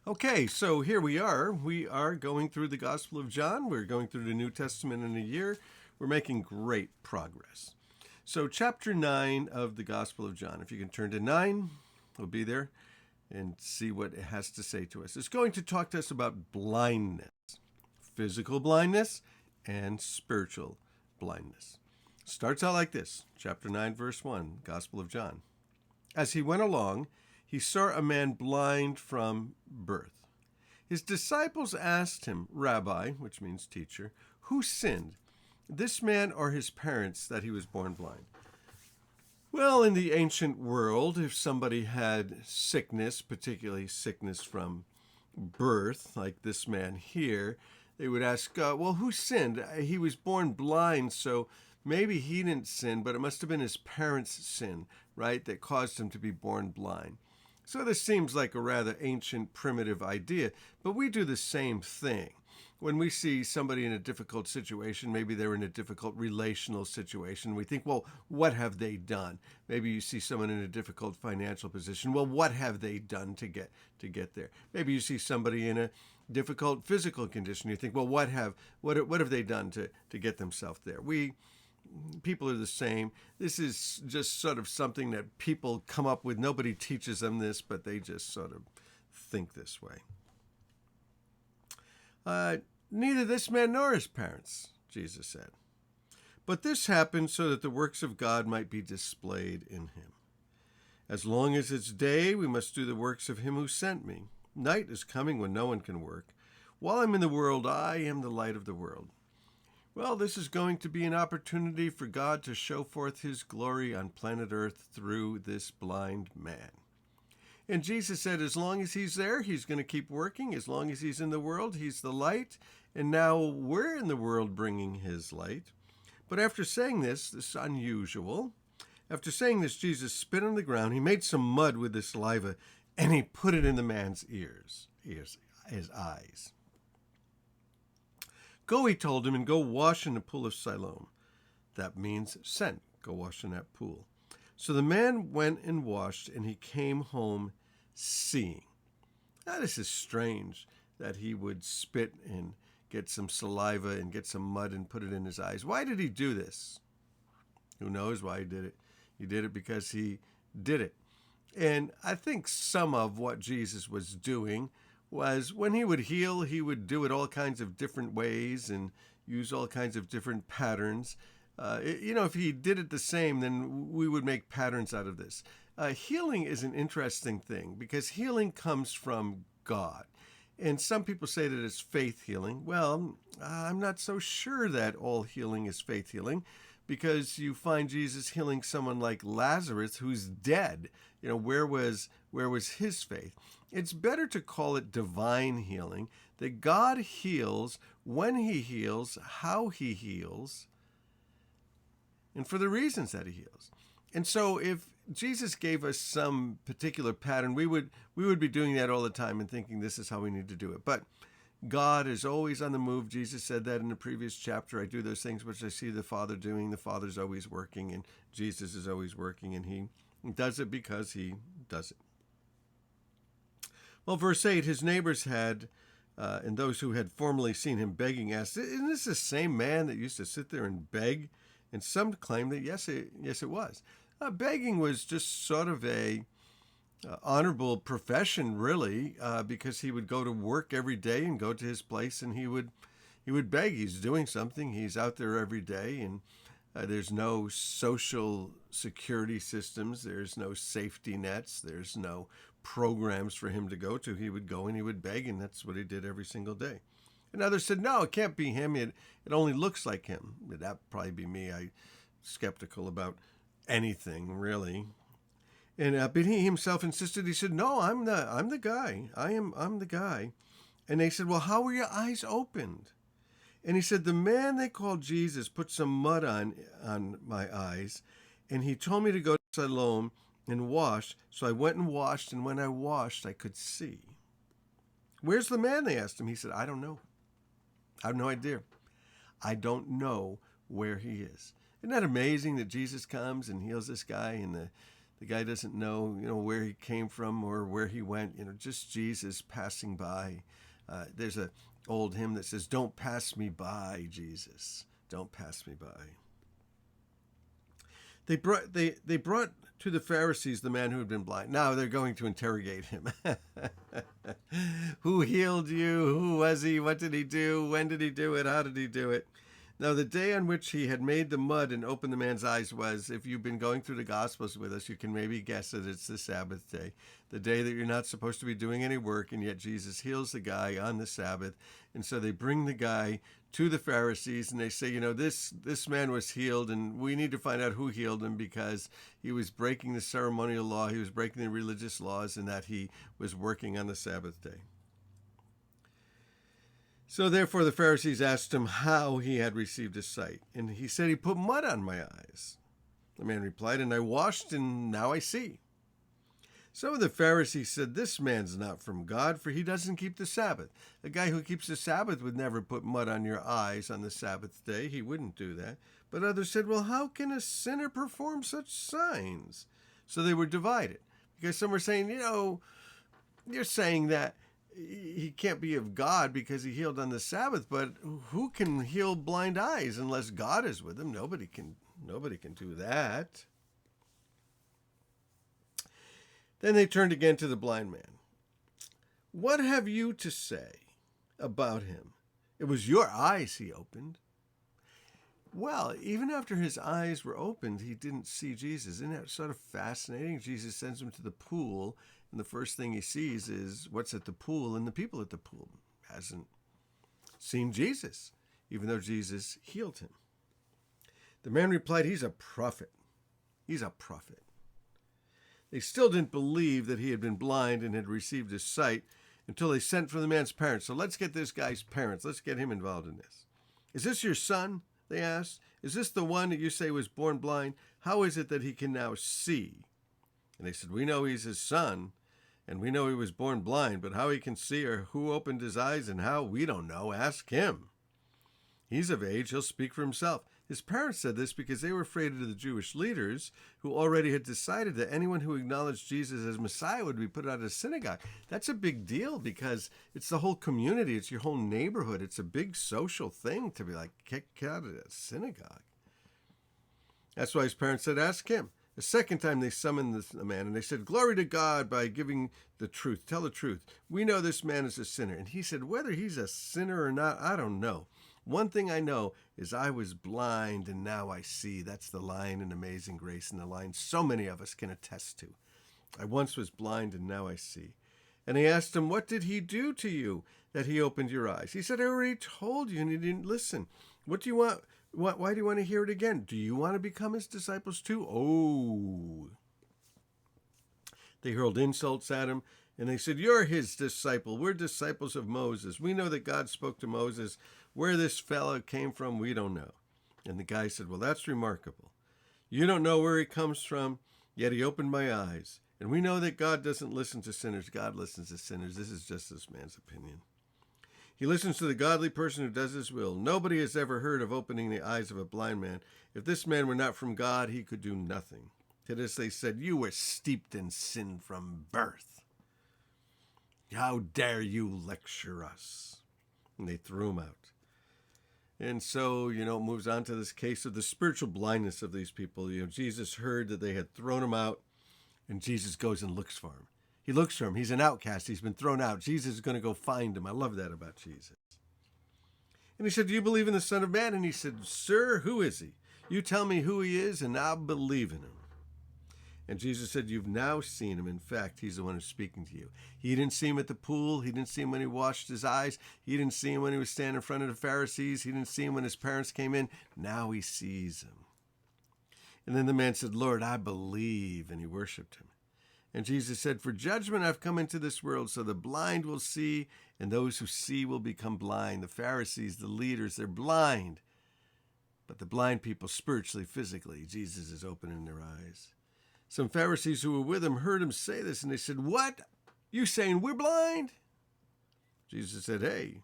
Okay, so here we are. We are going through the Gospel of John. We're going through the New Testament in a year. We're making great progress. So, chapter 9 of the Gospel of John. If you can turn to 9, we'll be there and see what it has to say to us. It's going to talk to us about blindness, physical blindness, and spiritual blindness. Starts out like this, chapter 9, verse 1, Gospel of John. As he went along, he saw a man blind from birth. His disciples asked him, Rabbi, which means teacher, who sinned, this man or his parents, that he was born blind? Well, in the ancient world, if somebody had sickness, particularly sickness from birth, like this man here, they would ask, well, who sinned? He was born blind, so maybe he didn't sin, but it must have been his parents' sin, right, that caused him to be born blind. So this seems like a rather ancient, primitive idea, but we do the same thing. When we see somebody in a difficult situation, maybe they're in a difficult relational situation, we think, well, what have they done? Maybe you see someone in a difficult financial position. Well, what have they done to get there? Maybe you see somebody in a difficult physical condition. You think, well, what have they done to get themselves there? People are the same. This is just sort of something that people come up with. Nobody teaches them this, but they just sort of think this way. Neither this man nor his parents, Jesus said. But this happened so that the works of God might be displayed in him. As long as it's day, we must do the works of him who sent me. Night is coming when no one can work. While I'm in the world, I am the light of the world. Well, this is going to be an opportunity for God to show forth his glory on planet Earth through this blind man. And Jesus said as long as he's there, he's going to keep working. As long as he's in the world, he's the light. And now we're in the world bringing his light. But after saying this is unusual. After saying this, Jesus spit on the ground. He made some mud with his saliva, and he put it in the man's his eyes. Go, he told him, and go wash in the pool of Siloam. That means sent. Go wash in that pool. So the man went and washed, and he came home seeing. Now, this is strange that he would spit and get some saliva and get some mud and put it in his eyes. Why did he do this? Who knows why he did it? He did it because he did it. And I think some of what Jesus was doing was when he would heal, he would do it all kinds of different ways and use all kinds of different patterns. If he did it the same, then we would make patterns out of this. Healing is an interesting thing because healing comes from God. And some people say that it's faith healing. Well, I'm not so sure that all healing is faith healing because you find Jesus healing someone like Lazarus who's dead. Where was his faith? It's better to call it divine healing, that God heals when he heals, how he heals, and for the reasons that he heals. And so if Jesus gave us some particular pattern, we would be doing that all the time and thinking this is how we need to do it. But God is always on the move. Jesus said that in the previous chapter. I do those things which I see the Father doing. The Father's always working, and Jesus is always working, and he does it because he does it. Well, verse 8, his neighbors had, and those who had formerly seen him begging asked, isn't this the same man that used to sit there and beg? And some claimed that yes, it was. Begging was just sort of a honorable profession, really, because he would go to work every day and go to his place and he would beg. He's doing something. He's out there every day, and there's no social security systems. There's no safety nets. There's no programs for him to go to. He would go and he would beg, and that's what he did every single day. And others said, no, it can't be him. It only looks like him. That'd probably be me. I'm skeptical about anything, really. And but he himself insisted. He said, no, I'm the guy. I'm the guy. And they said, well, how were your eyes opened? And he said, the man they called Jesus put some mud on my eyes, and he told me to go to Siloam and wash. So I went and washed, and when I washed, I could see. Where's the man? They asked him. He said, I don't know. I have no idea. I don't know where he is. Isn't that amazing that Jesus comes and heals this guy in the The guy doesn't know, where he came from or where he went. Just Jesus passing by. There's an old hymn that says, "Don't pass me by, Jesus. Don't pass me by." They brought to the Pharisees the man who had been blind. Now they're going to interrogate him. Who healed you? Who was he? What did he do? When did he do it? How did he do it? Now, the day on which he had made the mud and opened the man's eyes was, if you've been going through the Gospels with us, you can maybe guess that it's the Sabbath day, the day that you're not supposed to be doing any work, and yet Jesus heals the guy on the Sabbath. And so they bring the guy to the Pharisees, and they say, this man was healed, and we need to find out who healed him because he was breaking the ceremonial law, he was breaking the religious laws, and that he was working on the Sabbath day. So therefore the Pharisees asked him how he had received his sight. And he said, "He put mud on my eyes." The man replied, "And I washed, and now I see." Some of the Pharisees said, "This man's not from God, for he doesn't keep the Sabbath." A guy who keeps the Sabbath would never put mud on your eyes on the Sabbath day. He wouldn't do that. But others said, "Well, how can a sinner perform such signs?" So they were divided. Because some were saying, you're saying that he can't be of God because he healed on the Sabbath, but who can heal blind eyes unless God is with him? Nobody can do that. Then they turned again to the blind man. "What have you to say about him? It was your eyes he opened." Well, even after his eyes were opened, he didn't see Jesus. Isn't that sort of fascinating? Jesus sends him to the pool, and the first thing he sees is what's at the pool and the people at the pool. Hasn't seen Jesus, even though Jesus healed him. The man replied, "He's a prophet. He's a prophet." They still didn't believe that he had been blind and had received his sight until they sent for the man's parents. So let's get this guy's parents. Let's get him involved in this. "Is this your son?" they asked. "Is this the one that you say was born blind? How is it that he can now see?" And they said, "We know he's his son, and we know he was born blind, but how he can see or who opened his eyes and how, we don't know. Ask him. He's of age, he'll speak for himself." His parents said this because they were afraid of the Jewish leaders who already had decided that anyone who acknowledged Jesus as Messiah would be put out of synagogue. That's a big deal because it's the whole community, it's your whole neighborhood. It's a big social thing to be kicked out of a synagogue. That's why his parents said, "Ask him." The second time they summoned the man, and they said, "Glory to God by giving the truth. Tell the truth. We know this man is a sinner." And he said, "Whether he's a sinner or not, I don't know. One thing I know is I was blind and now I see." That's the line in Amazing Grace, and the line so many of us can attest to. "I once was blind and now I see." And he asked him, "What did he do to you that he opened your eyes?" He said, "I already told you and you didn't listen. What do you want? Why do you want to hear it again? Do you want to become his disciples too?" Oh. They hurled insults at him, and they said, "You're his disciple. We're disciples of Moses. We know that God spoke to Moses. Where this fellow came from, we don't know." And the guy said, "Well, that's remarkable. You don't know where he comes from, yet he opened my eyes. And we know that God doesn't listen to sinners. God listens to sinners." This is just this man's opinion. "He listens to the godly person who does his will. Nobody has ever heard of opening the eyes of a blind man. If this man were not from God, he could do nothing." To this they said, "You were steeped in sin from birth. How dare you lecture us?" And they threw him out. And so, it moves on to this case of the spiritual blindness of these people. Jesus heard that they had thrown him out, and Jesus goes and looks for him. He looks for him. He's an outcast. He's been thrown out. Jesus is going to go find him. I love that about Jesus. And he said, "Do you believe in the Son of Man?" And he said, "Sir, who is he? You tell me who he is, and I'll believe in him." And Jesus said, "You've now seen him. In fact, he's the one who's speaking to you." He didn't see him at the pool. He didn't see him when he washed his eyes. He didn't see him when he was standing in front of the Pharisees. He didn't see him when his parents came in. Now he sees him. And then the man said, "Lord, I believe," and he worshiped him. And Jesus said, "For judgment I've come into this world, so the blind will see, and those who see will become blind." The Pharisees, the leaders, they're blind. But the blind people, spiritually, physically, Jesus is opening their eyes. Some Pharisees who were with him heard him say this, and they said, "What? You saying we're blind?" Jesus said, "Hey,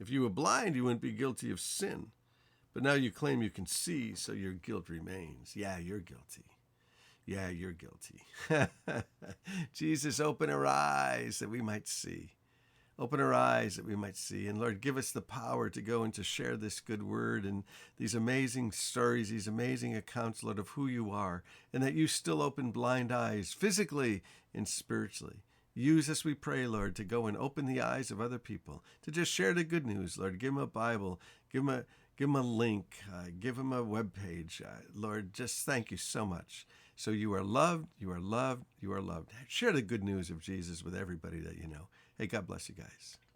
if you were blind, you wouldn't be guilty of sin. But now you claim you can see, so your guilt remains." Yeah, you're guilty. Yeah, you're guilty. Jesus, open our eyes that we might see. Open our eyes that we might see. And Lord, give us the power to go and to share this good word and these amazing stories, these amazing accounts, Lord, of who you are, and that you still open blind eyes physically and spiritually. Use us, we pray, Lord, to go and open the eyes of other people, to just share the good news, Lord. Give them a Bible, give them a link, give them a web page. Lord, just thank you so much. So you are loved, you are loved, you are loved. Share the good news of Jesus with everybody that you know. Hey, God bless you guys.